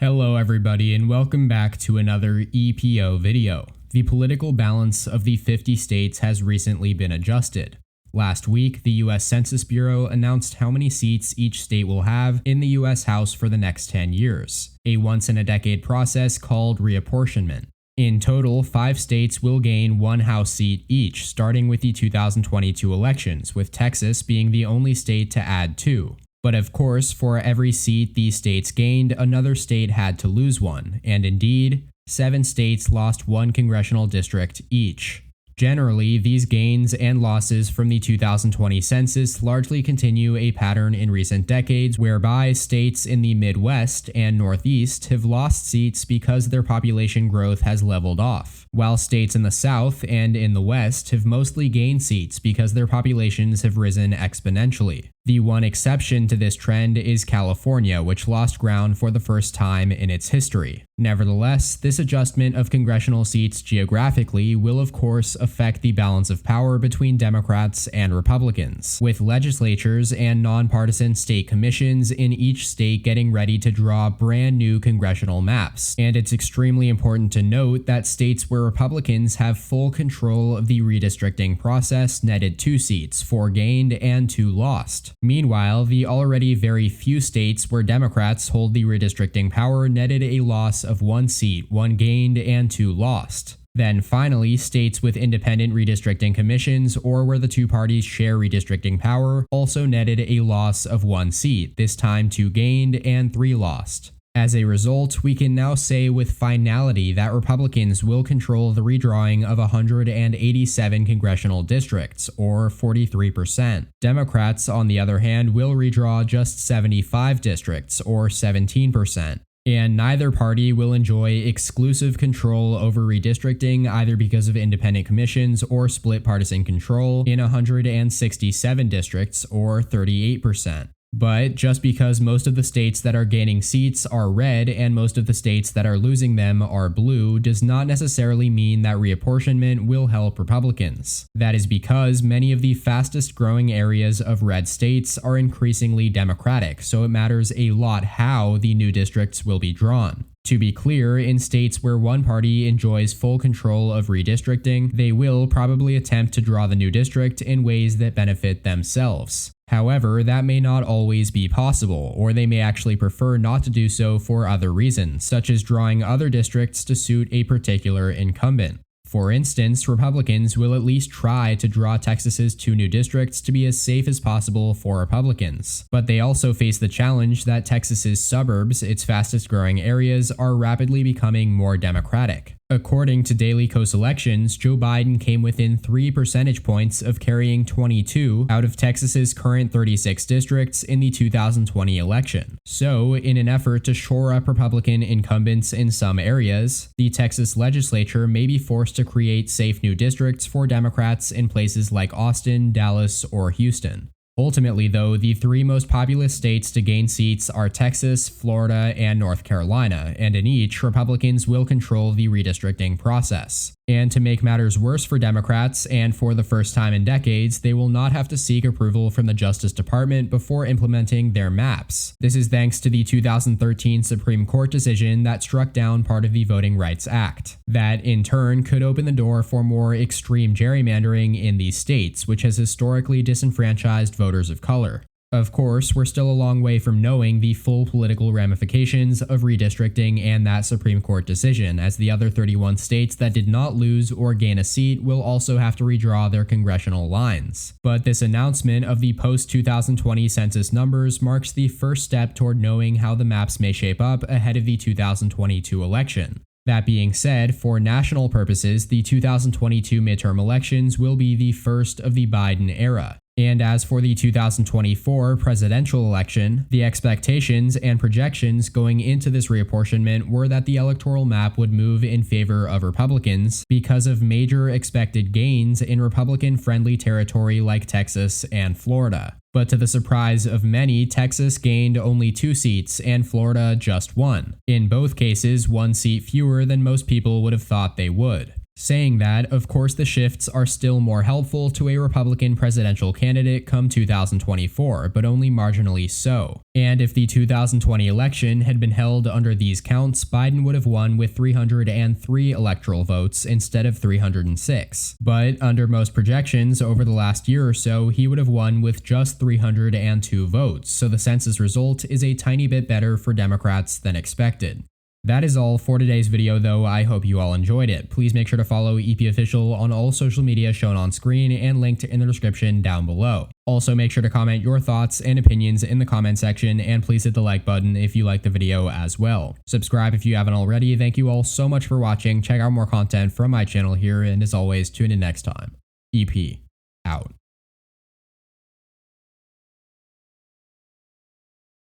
Hello everybody and welcome back to another EPO video. The political balance of the 50 states has recently been adjusted. Last week, the US Census Bureau announced how many seats each state will have in the US House for the next 10 years, a once-in-a-decade process called reapportionment. In total, 5 states will gain 1 House seat each, starting with the 2022 elections, with Texas being the only state to add 2. But of course, for every seat these states gained, another state had to lose one, and indeed, 7 states lost 1 congressional district each. Generally, these gains and losses from the 2020 census largely continue a pattern in recent decades whereby states in the Midwest and Northeast have lost seats because their population growth has leveled off, while states in the South and in the West have mostly gained seats because their populations have risen exponentially. The one exception to this trend is California, which lost ground for the first time in its history. Nevertheless, this adjustment of congressional seats geographically will of course affect the balance of power between Democrats and Republicans, with legislatures and nonpartisan state commissions in each state getting ready to draw brand new congressional maps. And it's extremely important to note that states where Republicans have full control of the redistricting process netted 2 seats, 4 gained and 2 lost. Meanwhile, the already very few states where Democrats hold the redistricting power netted a loss of 1 seat, 1 gained and 2 lost. Then finally, states with independent redistricting commissions or where the 2 parties share redistricting power also netted a loss of 1 seat, this time 2 gained and 3 lost. As a result, we can now say with finality that Republicans will control the redrawing of 187 congressional districts, or 43%. Democrats, on the other hand, will redraw just 75 districts, or 17%. And neither party will enjoy exclusive control over redistricting either because of independent commissions or split partisan control in 167 districts, or 38%. But just because most of the states that are gaining seats are red and most of the states that are losing them are blue does not necessarily mean that reapportionment will help Republicans. That is because many of the fastest growing areas of red states are increasingly Democratic, so it matters a lot how the new districts will be drawn. To be clear, in states where one party enjoys full control of redistricting, they will probably attempt to draw the new district in ways that benefit themselves. However, that may not always be possible, or they may actually prefer not to do so for other reasons, such as drawing other districts to suit a particular incumbent. For instance, Republicans will at least try to draw Texas's 2 new districts to be as safe as possible for Republicans. But they also face the challenge that Texas's suburbs, its fastest growing areas, are rapidly becoming more Democratic. According to Daily Kos elections, Joe Biden came within 3 percentage points of carrying 22 out of Texas's current 36 districts in the 2020 election. So, in an effort to shore up Republican incumbents in some areas, the Texas legislature may be forced to create safe new districts for Democrats in places like Austin, Dallas, or Houston. Ultimately, though, the 3 most populous states to gain seats are Texas, Florida, and North Carolina, and in each, Republicans will control the redistricting process. And to make matters worse for Democrats, and for the first time in decades, they will not have to seek approval from the Justice Department before implementing their maps. This is thanks to the 2013 Supreme Court decision that struck down part of the Voting Rights Act. That, in turn, could open the door for more extreme gerrymandering in these states, which has historically disenfranchised voters of color. Of course, we're still a long way from knowing the full political ramifications of redistricting and that Supreme Court decision, as the other 31 states that did not lose or gain a seat will also have to redraw their congressional lines. But this announcement of the post-2020 census numbers marks the first step toward knowing how the maps may shape up ahead of the 2022 election. That being said, for national purposes, the 2022 midterm elections will be the first of the Biden era. And as for the 2024 presidential election, the expectations and projections going into this reapportionment were that the electoral map would move in favor of Republicans because of major expected gains in Republican-friendly territory like Texas and Florida. But to the surprise of many, Texas gained only 2 seats and Florida just 1. In both cases, 1 seat fewer than most people would have thought they would. saying that, of course, the shifts are still more helpful to a Republican presidential candidate come 2024, but only marginally so. And if the 2020 election had been held under these counts, Biden would have won with 303 electoral votes instead of 306. But under most projections over the last year or so, he would have won with just 302 votes, so the census result is a tiny bit better for Democrats than expected. That is all for today's video though. I hope you all enjoyed it. Please make sure to follow EP Official on all social media shown on screen and linked in the description down below. Also make sure to comment your thoughts and opinions in the comment section, and please hit the like button if you liked the video as well. Subscribe if you haven't already. Thank you all so much for watching. Check out more content from my channel here, and as always, tune in next time. EP out.